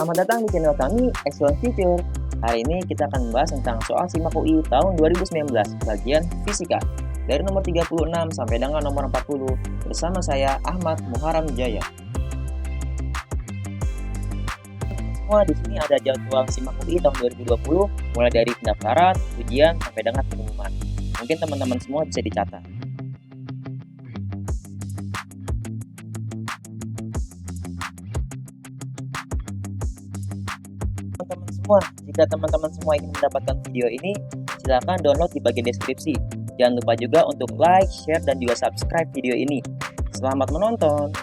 Selamat datang di channel kami, Excellent Future. Hari ini kita akan membahas tentang soal SIMAK UI tahun 2019, bagian Fisika. Dari nomor 36 sampai dengan nomor 40, bersama saya, Ahmad Muharam Jaya. Semua di sini ada jadwal SIMAK UI tahun 2020, mulai dari pendaftaran, ujian, sampai dengan pengumuman. Mungkin teman-teman semua bisa dicatat. Teman-teman semua, jika teman-teman semua ingin mendapatkan video ini, silahkan download di bagian deskripsi. Jangan lupa juga untuk like, share, dan juga subscribe video ini. Selamat menonton.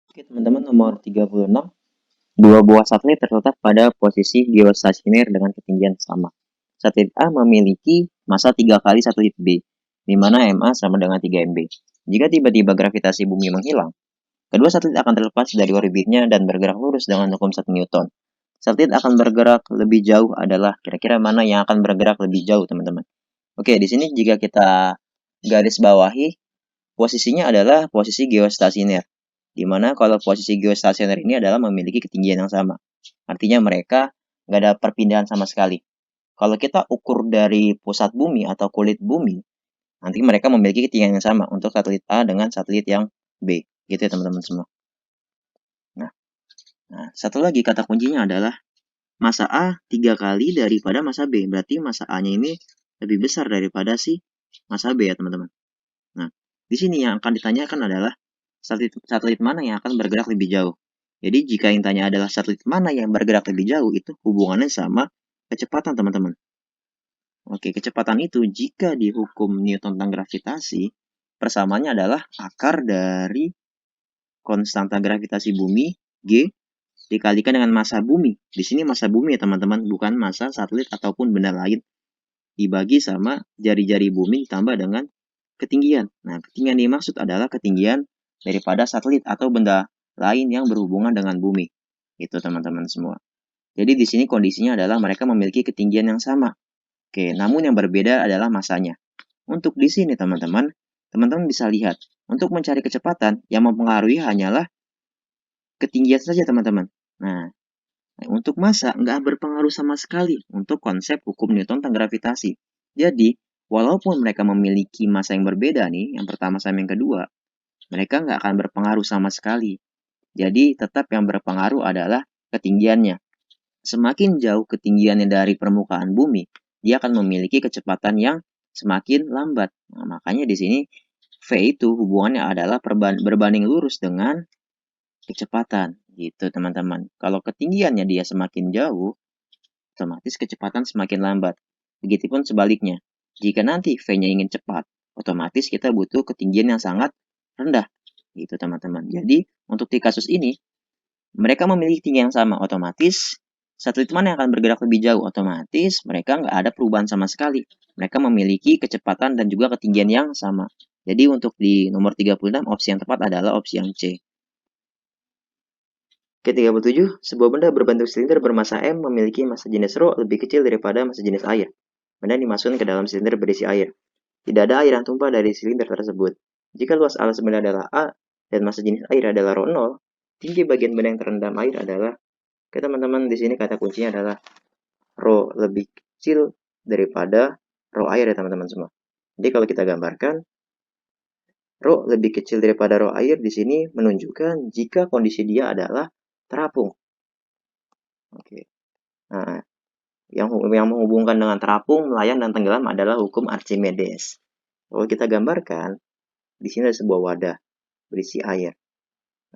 Oke teman-teman, nomor 36. Dua buah satelit terletak pada posisi geostasioner dengan ketinggian sama. Satelit A memiliki massa 3 kali satelit B, di mana MA sama dengan 3 MB. Jika tiba-tiba gravitasi bumi menghilang, kedua satelit akan terlepas dari orbitnya dan bergerak lurus dengan hukum 1 Newton. Satelit akan bergerak lebih jauh adalah kira-kira mana yang akan bergerak lebih jauh, teman-teman. Oke, di sini jika kita garis bawahi, posisinya adalah posisi geostasioner. Di mana kalau posisi geostasioner ini adalah memiliki ketinggian yang sama. Artinya mereka nggak ada perpindahan sama sekali. Kalau kita ukur dari pusat bumi atau kulit bumi, nanti mereka memiliki ketinggian yang sama untuk satelit A dengan satelit yang B. Gitu ya teman-teman semua. Nah, satu lagi kata kuncinya adalah massa A 3 kali daripada massa B. Berarti massa A-nya ini lebih besar daripada si massa B ya teman-teman. Nah, di sini yang akan ditanyakan adalah satelit mana yang akan bergerak lebih jauh. Jadi jika yang tanya adalah satelit mana yang bergerak lebih jauh, itu hubungannya sama kecepatan teman-teman. Oke, kecepatan itu jika dihukum Newton tentang gravitasi, persamaannya adalah akar dari konstanta gravitasi bumi, G, dikalikan dengan massa bumi. Di sini massa bumi ya teman-teman, bukan massa satelit ataupun benda lain. Dibagi sama jari-jari bumi ditambah dengan ketinggian. Nah, ketinggian dimaksud adalah ketinggian daripada satelit atau benda lain yang berhubungan dengan bumi. Itu teman-teman semua. Jadi di sini kondisinya adalah mereka memiliki ketinggian yang sama. Oke, namun yang berbeda adalah massanya. Untuk di sini teman-teman bisa lihat. Untuk mencari kecepatan yang mempengaruhi hanyalah ketinggian saja teman-teman. Nah, untuk massa nggak berpengaruh sama sekali untuk konsep hukum Newton tentang gravitasi. Jadi, walaupun mereka memiliki massa yang berbeda nih, yang pertama sama yang kedua, mereka nggak akan berpengaruh sama sekali. Jadi, tetap yang berpengaruh adalah ketinggiannya. Semakin jauh ketinggiannya dari permukaan bumi, dia akan memiliki kecepatan yang semakin lambat. Nah, makanya di sini V itu hubungannya adalah berbanding lurus dengan kecepatan. Gitu teman-teman. Kalau ketinggiannya dia semakin jauh, otomatis kecepatan semakin lambat. Begitupun sebaliknya. Jika nanti V-nya ingin cepat, otomatis kita butuh ketinggian yang sangat rendah. Gitu teman-teman. Jadi, untuk di kasus ini, mereka memiliki ketinggian yang sama. Otomatis, satelit mana yang akan bergerak lebih jauh? Otomatis, mereka nggak ada perubahan sama sekali. Mereka memiliki kecepatan dan juga ketinggian yang sama. Jadi, untuk di nomor 36, opsi yang tepat adalah opsi yang C. Ke-37, sebuah benda berbentuk silinder bermassa M memiliki massa jenis Rho lebih kecil daripada massa jenis air. Benda dimasukkan ke dalam silinder berisi air. Tidak ada air yang tumpah dari silinder tersebut. Jika luas alas benda adalah A dan massa jenis air adalah Rho 0, tinggi bagian benda yang terendam air adalah, oke teman-teman, di sini kata kuncinya adalah Rho lebih kecil daripada Rho air ya teman-teman semua. Jadi kalau kita gambarkan, Rho lebih kecil daripada Rho air di sini menunjukkan jika kondisi dia adalah terapung. Oke. Nah, yang menghubungkan dengan terapung, melayang, dan tenggelam adalah hukum Archimedes. Kalau kita gambarkan, di sini ada sebuah wadah berisi air.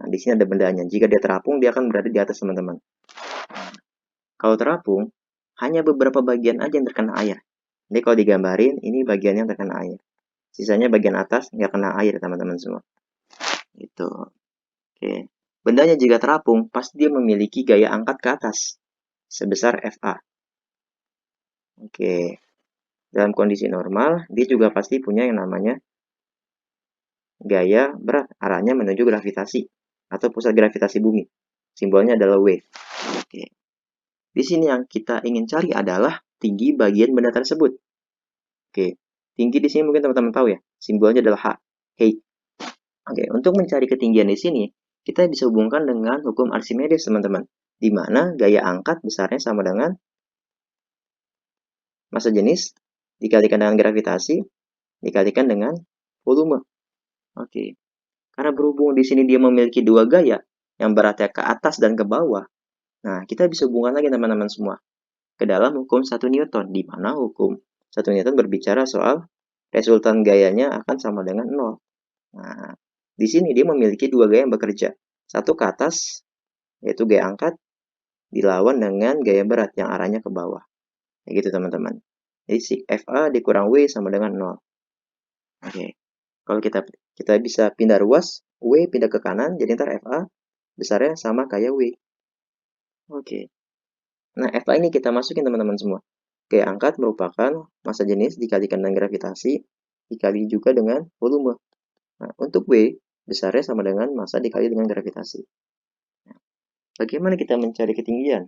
Nah, di sini ada bendanya. Jika dia terapung, dia akan berada di atas, teman-teman. Kalau terapung, hanya beberapa bagian aja yang terkena air. Jadi kalau digambarin, ini bagian yang terkena air. Sisanya bagian atas nggak kena air, teman-teman semua. Itu. Oke. Bendanya jika terapung, pasti dia memiliki gaya angkat ke atas sebesar FA. Oke. Dalam kondisi normal, dia juga pasti punya yang namanya gaya berat, arahnya menuju gravitasi atau pusat gravitasi bumi. Simbolnya adalah W. Oke. Di sini yang kita ingin cari adalah tinggi bagian benda tersebut. Oke. Tinggi di sini mungkin teman-teman tahu ya. Simbolnya adalah H. Height. Oke, untuk mencari ketinggian di sini, kita bisa hubungkan dengan hukum Archimedes, teman-teman, di mana gaya angkat besarnya sama dengan massa jenis dikalikan dengan gravitasi dikalikan dengan volume. Oke. Karena berhubung di sini dia memiliki dua gaya yang beratnya ke atas dan ke bawah. Nah, kita bisa hubungkan lagi teman-teman semua ke dalam hukum 1 Newton, di mana hukum 1 Newton berbicara soal resultan gayanya akan sama dengan 0. Nah, di sini dia memiliki dua gaya yang bekerja. Satu ke atas, yaitu gaya angkat, dilawan dengan gaya berat yang arahnya ke bawah. Kayak gitu, teman-teman. Jadi, si FA dikurang W sama dengan 0. Oke. Kalau kita bisa pindah ruas, W pindah ke kanan, jadi ntar FA besarnya sama kayak W. Oke. Nah, FA ini kita masukin teman-teman semua. Gaya angkat merupakan massa jenis dikalikan dengan gravitasi, dikali juga dengan volume. Nah, untuk W, besarnya sama dengan massa dikali dengan gravitasi. Nah, bagaimana kita mencari ketinggian?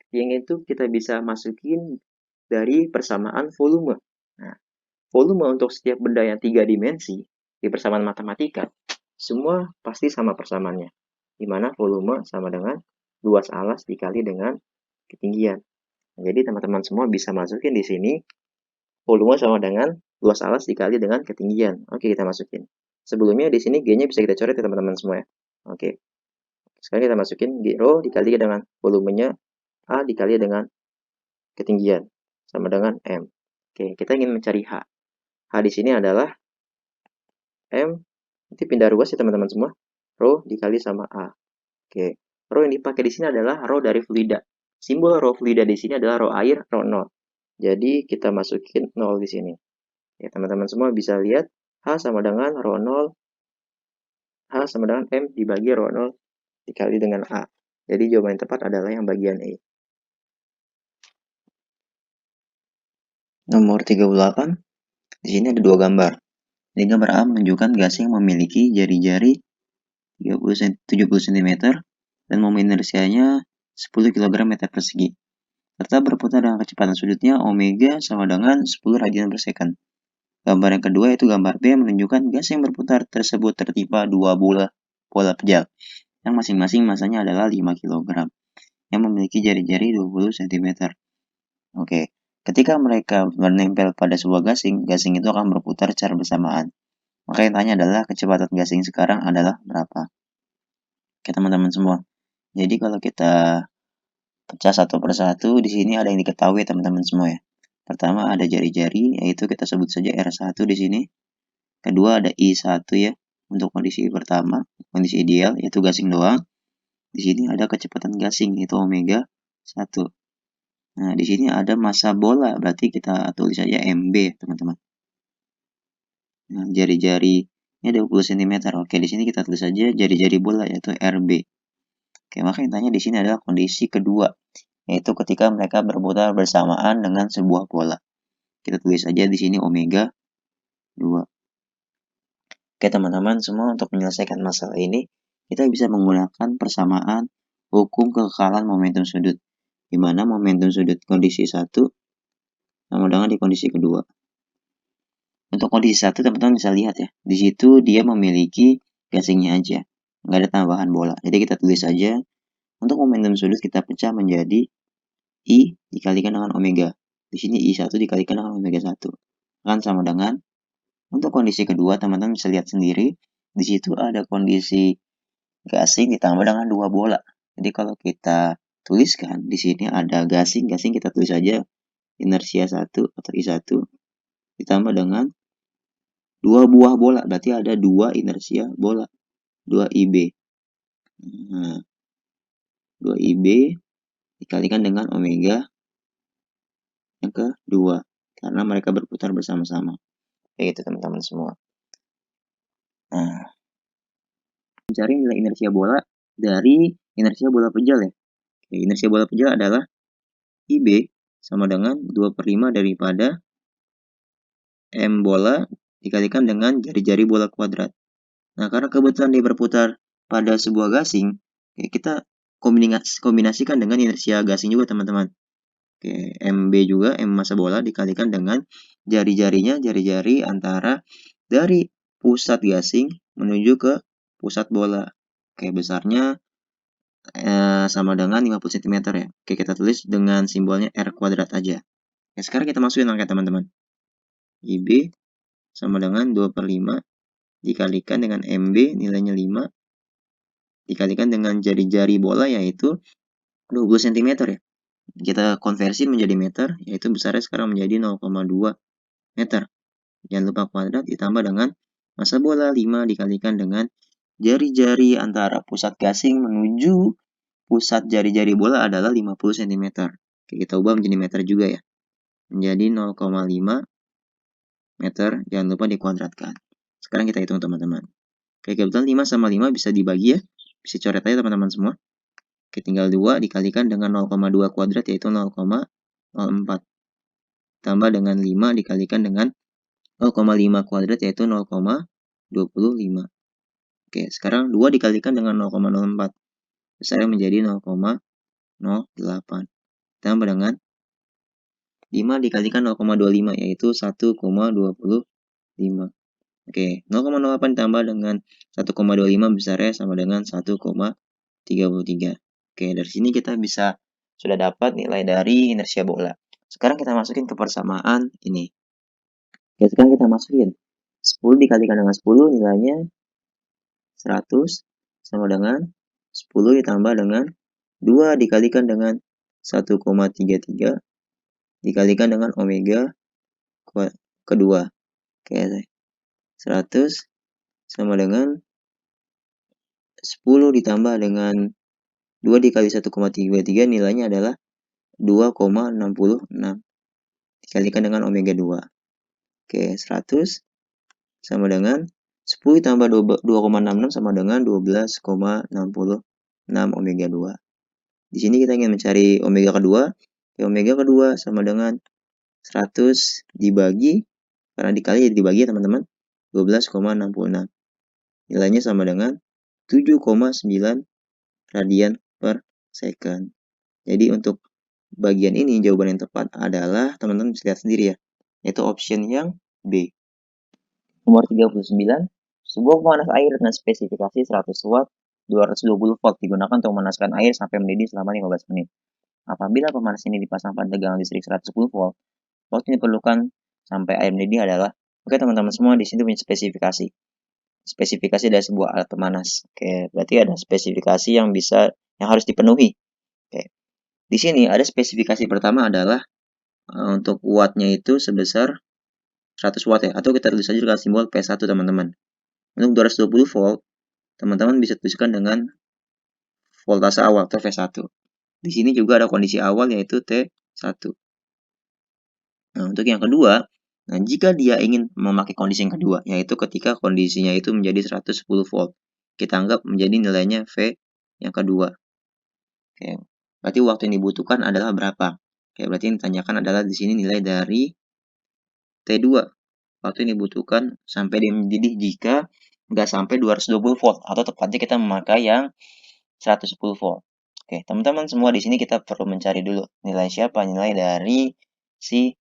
Ketinggian itu kita bisa masukin dari persamaan volume. Nah, volume untuk setiap benda yang 3 dimensi di persamaan matematika, semua pasti sama persamaannya. Di mana volume sama dengan luas alas dikali dengan ketinggian. Jadi teman-teman semua bisa masukin di sini volume sama dengan luas alas dikali dengan ketinggian. Oke, kita masukin. Sebelumnya di sini G-nya bisa kita coret ya teman-teman semua ya. Oke. Sekarang kita masukin G rho dikali dengan volumenya A dikali dengan ketinggian sama dengan M. Oke, kita ingin mencari H. H di sini adalah M, nanti pindah ruas ya teman-teman semua. Rho dikali sama A. Oke, rho yang dipakai di sini adalah rho dari fluida. Simbol rho fluida di sini adalah rho air, rho 0. Jadi kita masukin 0 di sini. Ya, teman-teman semua bisa lihat H sama dengan rho 0, H sama dengan M dibagi rho 0 dikali dengan A. Jadi jawaban yang tepat adalah yang bagian E. Nomor 38, di sini ada dua gambar. Di gambar A menunjukkan gasing memiliki jari-jari 70 cm dan momen inersianya 10 kg meter persegi. Serta berputar dengan kecepatan sudutnya omega sama dengan 10 radian per second. Gambar yang kedua yaitu gambar B menunjukkan gas yang berputar tersebut tertimpa dua bola pejal yang masing-masing masanya adalah 5 kg yang memiliki jari-jari 20 cm. Oke, ketika mereka menempel pada sebuah gasing, gasing itu akan berputar secara bersamaan. Maka yang tanya adalah kecepatan gasing sekarang adalah berapa? Oke teman-teman semua. Jadi kalau kita pecah satu persatu, di sini ada yang diketahui teman-teman semua ya. Pertama ada jari-jari, yaitu kita sebut saja R1 di sini. Kedua ada I1 ya, untuk kondisi pertama, kondisi ideal, yaitu gasing doang. Di sini ada kecepatan gasing, yaitu omega 1. Nah, di sini ada massa bola, berarti kita tulis saja MB, teman-teman. Nah, jari-jarinya 20 cm. Oke, di sini kita tulis saja jari-jari bola, yaitu RB. Oke, maka yang tanya di sini adalah kondisi kedua, yaitu ketika mereka berputar bersamaan dengan sebuah bola. Kita tulis saja di sini omega 2. Oke, teman-teman semua, untuk menyelesaikan masalah ini, kita bisa menggunakan persamaan hukum kekekalan momentum sudut, di mana momentum sudut kondisi 1 sama dengan di kondisi kedua. Untuk kondisi 1 teman-teman bisa lihat ya, di situ dia memiliki gasingnya aja, nggak ada tambahan bola. Jadi kita tulis saja, untuk momentum sudut kita pecah menjadi I dikalikan dengan omega. Di sini I1 dikalikan dengan omega 1. Akan sama dengan, untuk kondisi kedua teman-teman bisa lihat sendiri, di situ ada kondisi gasing ditambah dengan dua bola. Jadi kalau kita tuliskan di sini ada gasing kita tulis saja inersia 1 atau I1 ditambah dengan dua buah bola, berarti ada dua inersia bola, 2 IB. Nah, 2 IB dikalikan dengan omega yang kedua, karena mereka berputar bersama-sama. Kayak gitu teman-teman semua. Nah, mencari nilai inersia bola dari inersia bola pejal ya. Oke, inersia bola pejal adalah IB sama dengan 2/5 daripada M bola dikalikan dengan jari-jari bola kuadrat. Nah, karena kebetulan dia berputar pada sebuah gasing, kita kombinasikan dengan inersia gasing juga teman-teman. Oke, MB juga, M massa bola dikalikan dengan jari-jarinya, jari-jari antara dari pusat gasing menuju ke pusat bola. Oke, besarnya sama dengan 50 cm ya. Oke, kita tulis dengan simbolnya R kuadrat aja. Oke, sekarang kita masukin angka teman-teman. IB sama dengan 2/5 dikalikan dengan MB nilainya 5 dikalikan dengan jari-jari bola yaitu 20 cm ya. Kita konversi menjadi meter, yaitu besarnya sekarang menjadi 0,2 meter. Jangan lupa kuadrat ditambah dengan massa bola 5 dikalikan dengan jari-jari antara pusat gasing menuju pusat jari-jari bola adalah 50 cm. Oke, kita ubah menjadi meter juga ya. Menjadi 0,5 meter, jangan lupa dikuadratkan. Sekarang kita hitung teman-teman. Oke, kebetulan 5 sama 5 bisa dibagi ya. Bisa coret aja teman-teman semua. Oke, tinggal 2 dikalikan dengan 0,2 kuadrat yaitu 0,04. Tambah dengan 5 dikalikan dengan 0,5 kuadrat yaitu 0,25. Oke, sekarang 2 dikalikan dengan 0,04. Besarnya menjadi 0,08. Tambah dengan 5 dikalikan 0,25 yaitu 1,25. Oke, 0,08 ditambah dengan 1,25 besarnya sama dengan 1,33. Oke, dari sini kita bisa sudah dapat nilai dari inersia bola. Sekarang kita masukin ke persamaan ini. Oke, sekarang kita masukin 10 dikalikan dengan 10 nilainya 100 sama dengan 10 ditambah dengan 2 dikalikan dengan 1,33 dikalikan dengan omega kedua. Oke, 100 sama dengan 10 ditambah dengan 2 dikali 1,33 nilainya adalah 2,66 dikalikan dengan omega 2. Oke, 100 sama dengan 10 ditambah 2,66 sama dengan 12,66 omega 2. Di sini kita ingin mencari omega kedua. Omega kedua sama dengan 100 dibagi, karena dikali jadi dibagi ya teman-teman, 12,66. Nilainya sama dengan 7,9 radian per second. Jadi untuk bagian ini jawaban yang tepat adalah, teman-teman bisa lihat sendiri ya, yaitu option yang B. Nomor 39, sebuah pemanas air dengan spesifikasi 100 watt 220 volt digunakan untuk memanaskan air sampai mendidih selama 15 menit. Apabila pemanas ini dipasang pada tegangan listrik 110 volt, waktu yang diperlukan sampai air mendidih adalah, oke teman-teman semua di sini punya spesifikasi. Spesifikasi dari sebuah alat pemanas. Oke, berarti ada spesifikasi yang harus dipenuhi. Oke. Di sini ada spesifikasi pertama adalah untuk wattnya itu sebesar 100 watt ya, atau kita tulis saja dengan simbol P1 teman-teman. Untuk 220 volt, teman-teman bisa tuliskan dengan voltase awal atau V1. Di sini juga ada kondisi awal yaitu T1. Nah, untuk yang kedua, nah jika dia ingin memakai kondisi yang kedua, yaitu ketika kondisinya itu menjadi 110 volt. Kita anggap menjadi nilainya V yang kedua. Oke, berarti waktu yang dibutuhkan adalah berapa? Oke, berarti yang ditanyakan adalah di sini nilai dari T2. Waktu yang dibutuhkan sampai dia mendidih jika nggak sampai 220 volt, atau tepatnya kita memakai yang 110 volt. Oke, teman-teman semua di sini kita perlu mencari dulu nilai siapa? Nilai dari si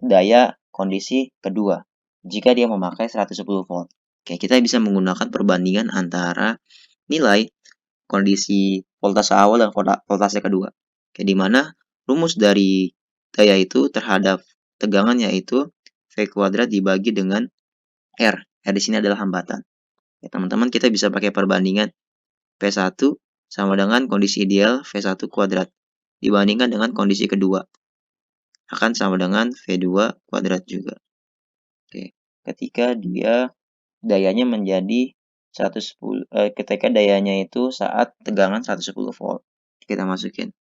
daya kondisi kedua jika dia memakai 110 volt. Oke, kita bisa menggunakan perbandingan antara nilai kondisi voltase awal dan voltase kedua. Oke, di mana rumus dari daya itu terhadap tegangan yaitu V kuadrat dibagi dengan R. R di sini adalah hambatan. Ya, teman-teman kita bisa pakai perbandingan P1 sama dengan kondisi ideal V1 kuadrat dibandingkan dengan kondisi kedua. Akan sama dengan V2 kuadrat juga. Oke, ketika dia dayanya menjadi 110, ketika dayanya itu saat tegangan 110 volt. Kita masukin.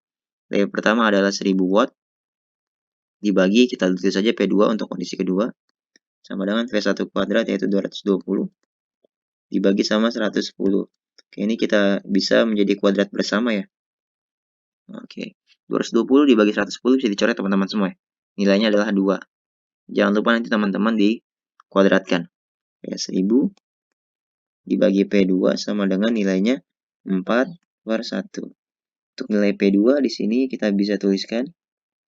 Daya pertama adalah 1000 watt dibagi, kita tulis saja P2 untuk kondisi kedua, sama dengan V1 kuadrat yaitu 220 dibagi sama 110. Oke, ini kita bisa menjadi kuadrat bersama ya. Oke, 220 dibagi 110 bisa dicoret teman-teman semua ya. Nilainya adalah 2. Jangan lupa nanti teman-teman dikuadratkan. Ya, 1000 dibagi P2 sama dengan nilainya 4/1. Untuk nilai P2 di sini kita bisa tuliskan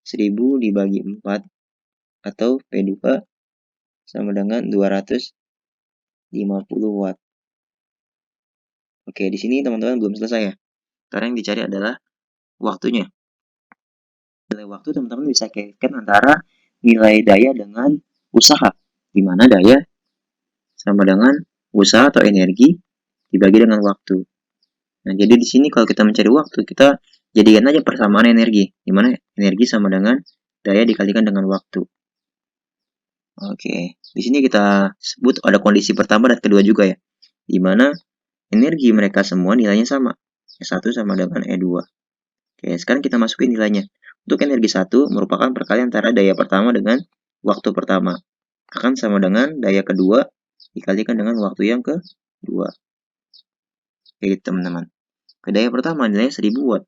1000 dibagi 4 atau P2 sama dengan 250 watt. Oke, di sini teman-teman belum selesai ya. Karena yang dicari adalah waktunya. Nilai waktu teman-teman bisa kaitkan antara nilai daya dengan usaha. Di mana daya sama dengan usaha atau energi dibagi dengan waktu. Nah, jadi di sini kalau kita mencari waktu, kita jadikan aja persamaan energi, di mana energi sama dengan daya dikalikan dengan waktu. Oke, di sini kita sebut ada kondisi pertama dan kedua juga ya, di mana energi mereka semua nilainya sama. E1 sama dengan E2. Oke, sekarang kita masukin nilainya. Untuk energi 1 merupakan perkalian antara daya pertama dengan waktu pertama. Akan sama dengan daya kedua dikalikan dengan waktu yang kedua. Oke, teman-teman. Ke daya pertama nilainya 1000 watt.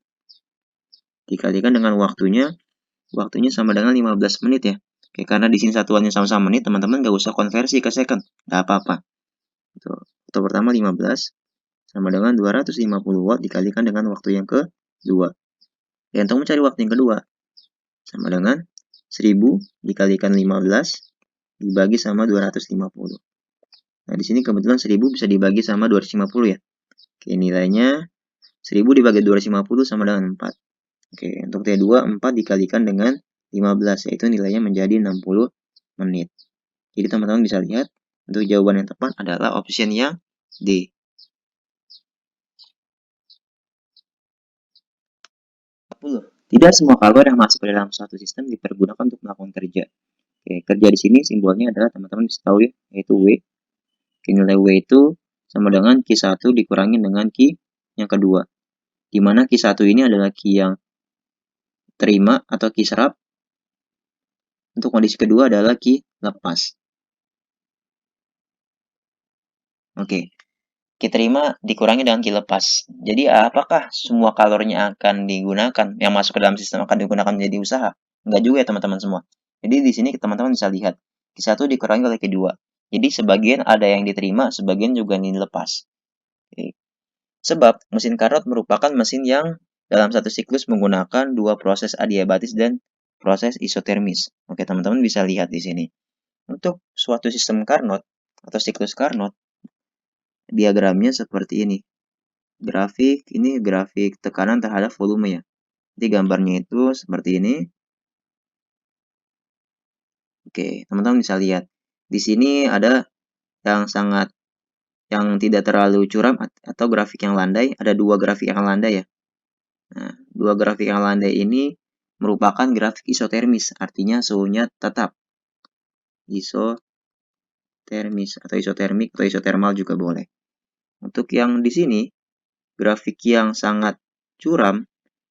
Dikalikan dengan waktunya sama dengan 15 menit ya. Oke, karena di sini satuannya sama-sama menit, teman-teman nggak usah konversi ke second. Nggak apa-apa. Waktu pertama 15 sama dengan 250 watt dikalikan dengan waktu yang kedua. Ya, untuk mencari waktu yang kedua, sama dengan 1000 dikalikan 15 dibagi sama 250. Nah, di sini kebetulan 1000 bisa dibagi sama 250 ya. Oke, nilainya 1000 dibagi 250 sama dengan 4. Oke, untuk T2, 4 dikalikan dengan 15, yaitu nilainya menjadi 60 menit. Jadi teman-teman bisa lihat, untuk jawaban yang tepat adalah option yang D. Tidak semua kalor yang masuk ke dalam suatu sistem dipergunakan untuk melakukan kerja. Oke, kerja di sini simbolnya adalah teman-teman bisa tahu ya, yaitu W. Nilai W itu sama dengan Q1 dikurangi dengan Q yang kedua. Di mana Q1 ini adalah Q yang terima atau Q serap. Untuk kondisi kedua adalah Q lepas. Oke, Q terima dikurangi dengan Q lepas. Jadi apakah semua kalornya akan digunakan, yang masuk ke dalam sistem akan digunakan menjadi usaha? Enggak juga ya teman-teman semua. Jadi di sini teman-teman bisa lihat, Q1 dikurangi oleh Q2. Jadi sebagian ada yang diterima, sebagian juga dilepas. Oke. Sebab mesin Carnot merupakan mesin yang dalam satu siklus menggunakan dua proses adiabatis dan proses isotermis. Oke, teman-teman bisa lihat di sini. Untuk suatu sistem Carnot atau siklus Carnot, diagramnya seperti ini. Ini grafik tekanan terhadap volume ya. Jadi gambarnya itu seperti ini. Oke, teman-teman bisa lihat. Di sini ada yang tidak terlalu curam atau grafik yang landai. Ada dua grafik yang landai ya. Nah, dua grafik yang landai ini merupakan grafik isotermis, artinya suhunya tetap. Isotermis atau isotermik atau isotermal juga boleh. Untuk yang di sini, grafik yang sangat curam,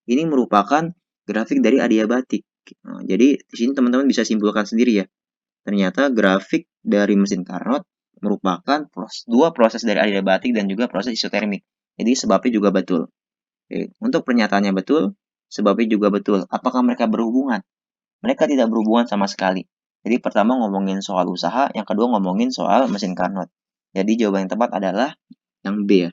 ini merupakan grafik dari adiabatik. Nah, jadi di sini teman-teman bisa simpulkan sendiri ya. Ternyata grafik dari mesin Carnot merupakan dua proses dari adiabatik dan juga proses isotermik. Jadi sebabnya juga betul. Oke, untuk pernyataannya betul, sebabnya juga betul. Apakah mereka berhubungan? Mereka tidak berhubungan sama sekali. Jadi pertama ngomongin soal usaha, yang kedua ngomongin soal mesin Carnot. Jadi jawaban yang tepat adalah yang B ya.